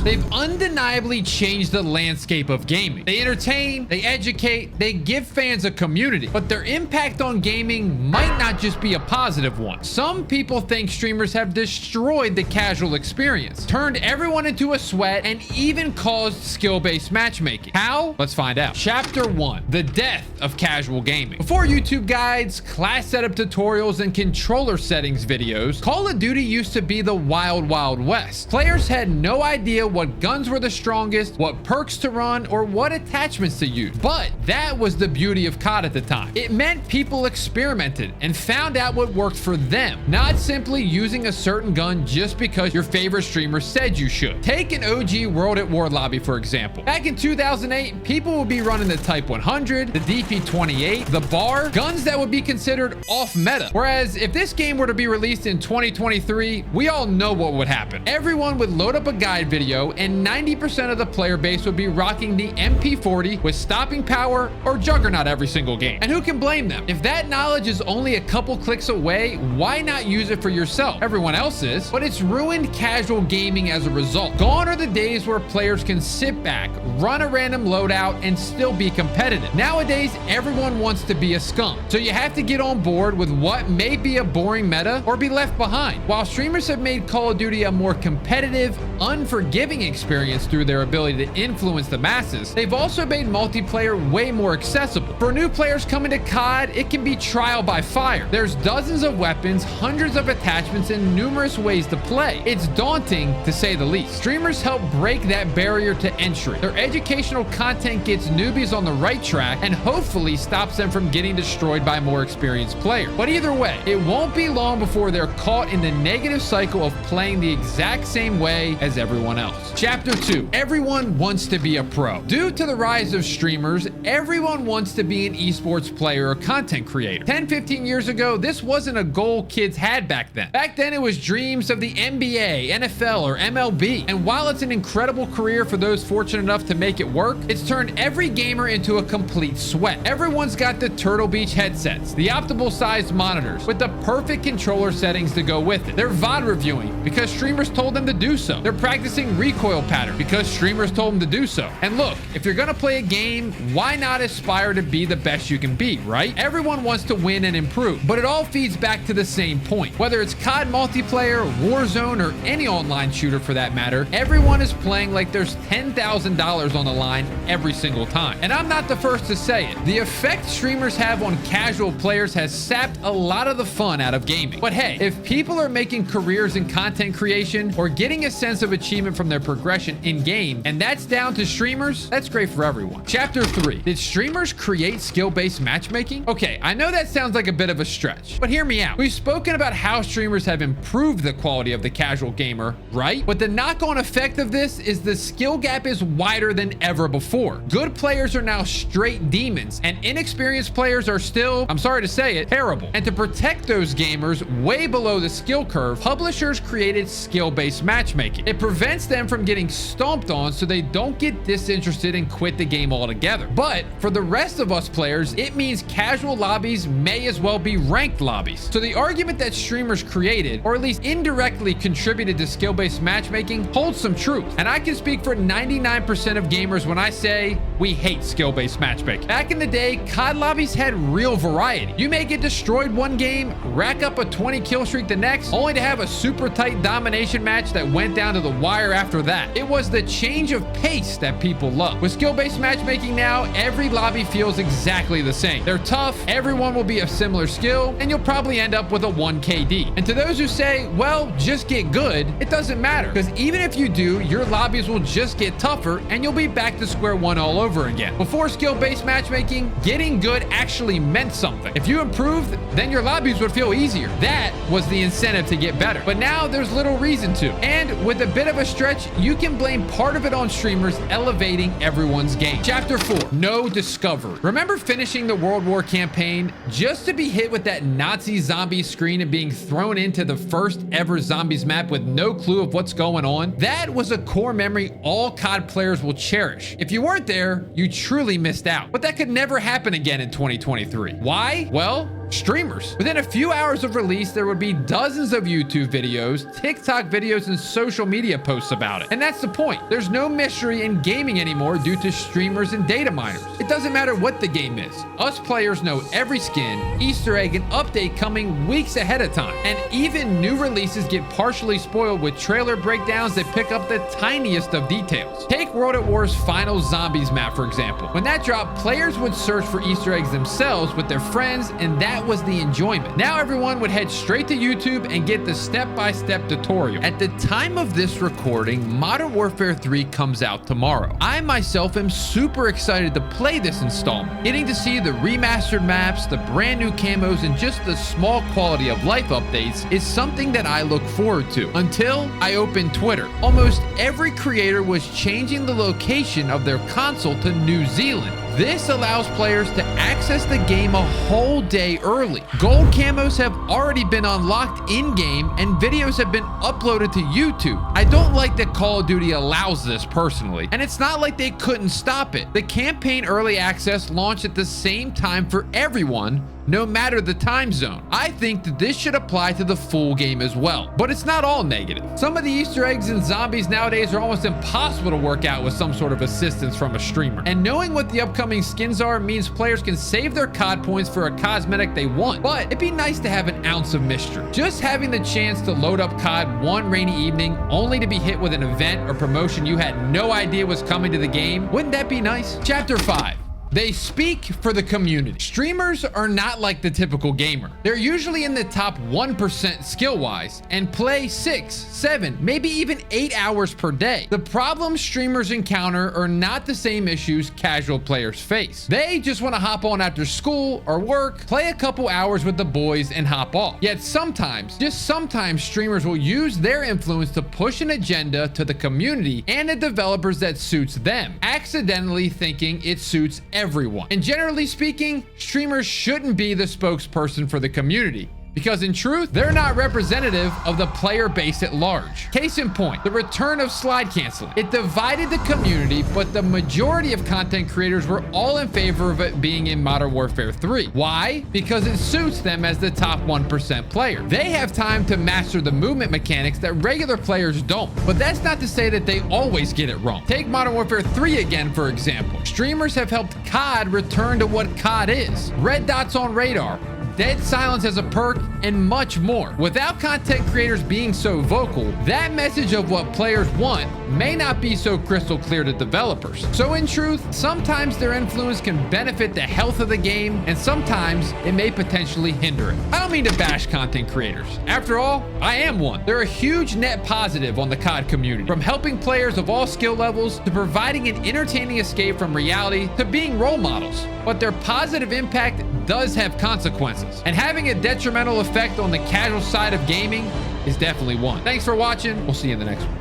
They've undeniably changed the landscape of gaming. They entertain, they educate, they give fans a community, but their impact on gaming might not just be a positive one. Some people think streamers have destroyed the casual experience, turned everyone into a sweat, and even caused skill-based matchmaking. How? Let's find out. Chapter 1, the death of casual gaming. Before YouTube guides, class setup tutorials, and controller settings videos, Call of Duty used to be the wild, wild west. Players had no idea what guns were the strongest, what perks to run, or what attachments to use. But that was the beauty of COD at the time. It meant people experimented and found out what worked for them, not simply using a certain gun just because your favorite streamer said you should. Take an OG World at War lobby, for example. Back in 2008, people would be running the Type 100, the DP28, the BAR, guns that would be considered off meta. Whereas if this game were to be released in 2023, we all know what would happen. Everyone would load up a guide video and 90% of the player base would be rocking the MP40 with stopping power or Juggernaut every single game. And who can blame them? If that knowledge is only a couple clicks away, why not use it for yourself? Everyone else is, but it's ruined casual gaming as a result. Gone are the days where players can sit back, run a random loadout, and still be competitive. Nowadays, everyone wants to be a scum, so you have to get on board with what may be a boring meta or be left behind. While streamers have made Call of Duty a more competitive, unforgiving experience through their ability to influence the masses, they've also made multiplayer way more accessible. For new players coming to COD, it can be trial by fire. There's dozens of weapons, hundreds of attachments, and numerous ways to play. It's daunting, to say the least. Streamers help break that barrier to entry. Their educational content gets newbies on the right track and hopefully stops them from getting destroyed by more experienced players. But either way, it won't be long before they're caught in the negative cycle of playing the exact same way as everyone else. Chapter 2, everyone wants to be a pro. Due to the rise of streamers, everyone wants to be an esports player or content creator. 10, 15 years ago, this wasn't a goal kids had back then. Back then, it was dreams of the NBA, NFL, or MLB. And while it's an incredible career for those fortunate enough to make it work, it's turned every gamer into a complete sweat. Everyone's got the Turtle Beach headsets, the optimal sized monitors, with the perfect controller settings to go with it. They're VOD reviewing because streamers told them to do so. They're practicing recoil pattern because streamers told them to do so. And look, if you're gonna play a game, why not aspire to be the best you can be, right? Everyone wants to win and improve, but it all feeds back to the same point. Whether it's COD multiplayer, Warzone, or any online shooter for that matter, everyone is playing like there's $10,000 on the line every single time. And I'm not the first to say it. The effect streamers have on casual players has sapped a lot of the fun out of gaming. But hey, if people are making careers in content creation or getting a sense of achievement from their progression in game, and that's down to streamers, that's great for everyone. Chapter 3, did streamers create skill-based matchmaking? Okay, I know that sounds like a bit of a stretch, but hear me out. We've spoken about how streamers have improved the quality of the casual gamer, right? But the knock-on effect of this is the skill gap is wider than ever before. Good players are now straight demons, and inexperienced players are still, I'm sorry to say it, terrible. And to protect those gamers way below the skill curve, publishers created skill-based matchmaking. It prevents them from getting stomped on so they don't get disinterested and quit the game altogether. But for the rest of us players, it means casual lobbies may as well be ranked lobbies. So the argument that streamers created, or at least indirectly contributed to skill-based matchmaking, holds some truth. And I can speak for 99% of gamers when I say we hate skill-based matchmaking. Back in the day, COD lobbies had real variety. You may get destroyed one game, rack up a 20 kill streak the next, only to have a super tight domination match that went down to the wire after that. It was the change of pace that people love. With skill-based matchmaking now, every lobby feels exactly the same. They're tough, everyone will be of similar skill, and you'll probably end up with a 1 KD. And to those who say, well, just get good, it doesn't matter, because even if you do, your lobbies will just get tougher and you'll be back to square one all over again. Before skill-based matchmaking, getting good actually meant something. If you improved, then your lobbies would feel easier. That was the incentive to get better. But now there's little reason to. And with a bit of a stretch, you can blame part of it on streamers elevating everyone's game. Chapter 4, no discovery. Remember finishing the World War campaign just to be hit with that Nazi zombie screen and being thrown into the first ever zombies map with no clue of what's going on? That was a core memory all COD players will cherish. If you weren't there, you truly missed out. But that could never happen again in 2023. Why? Well, Streamers. Within a few hours of release, there would be dozens of YouTube videos, TikTok videos, and social media posts about it. And that's the point. There's no mystery in gaming anymore due to streamers and data miners. It doesn't matter what the game is. Us players know every skin, Easter egg, and update coming weeks ahead of time. And even new releases get partially spoiled with trailer breakdowns that pick up the tiniest of details. Take World at War's final Zombies map, for example. When that dropped, players would search for Easter eggs themselves with their friends, and that was the enjoyment. Now everyone would head straight to YouTube and get the step-by-step tutorial. At the time of this recording, Modern Warfare 3 comes out tomorrow. I myself am super excited to play this installment. Getting to see the remastered maps, the brand new camos, and just the small quality of life updates is something that I look forward to. Until I opened Twitter. Almost every creator was changing the location of their console to New Zealand. This allows players to access the game a whole day early. Gold camos have already been unlocked in-game, and videos have been uploaded to YouTube. I don't like that Call of Duty allows this personally, and it's not like they couldn't stop it. The campaign early access launched at the same time for everyone, no matter the time zone. I think that this should apply to the full game as well, but it's not all negative. Some of the Easter eggs in Zombies nowadays are almost impossible to work out with some sort of assistance from a streamer. And knowing what the upcoming skins are means players can save their COD points for a cosmetic they want, but it'd be nice to have an ounce of mystery. Just having the chance to load up COD one rainy evening only to be hit with an event or promotion you had no idea was coming to the game, wouldn't that be nice? Chapter 5. They speak for the community. Streamers are not like the typical gamer. They're usually in the top 1% skill-wise and play 6, 7, maybe even 8 hours per day. The problems streamers encounter are not the same issues casual players face. They just want to hop on after school or work, play a couple hours with the boys, and hop off. Yet sometimes, just sometimes, streamers will use their influence to push an agenda to the community and the developers that suits them, accidentally thinking it suits everyone. And generally speaking, streamers shouldn't be the spokesperson for the community, because in truth, they're not representative of the player base at large. Case in point, the return of slide canceling. It divided the community, but the majority of content creators were all in favor of it being in Modern Warfare 3. Why? Because it suits them as the top 1% player. They have time to master the movement mechanics that regular players don't. But that's not to say that they always get it wrong. Take Modern Warfare 3 again, for example. Streamers have helped COD return to what COD is. Red dots on radar, dead silence as a perk, and much more. Without content creators being so vocal, that message of what players want may not be so crystal clear to developers. So in truth, sometimes their influence can benefit the health of the game, and sometimes it may potentially hinder it. I don't mean to bash content creators. After all, I am one. They're a huge net positive on the COD community, from helping players of all skill levels to providing an entertaining escape from reality to being role models. But their positive impact does have consequences, and having a detrimental effect on the casual side of gaming is definitely one. Thanks for watching. We'll see you in the next one.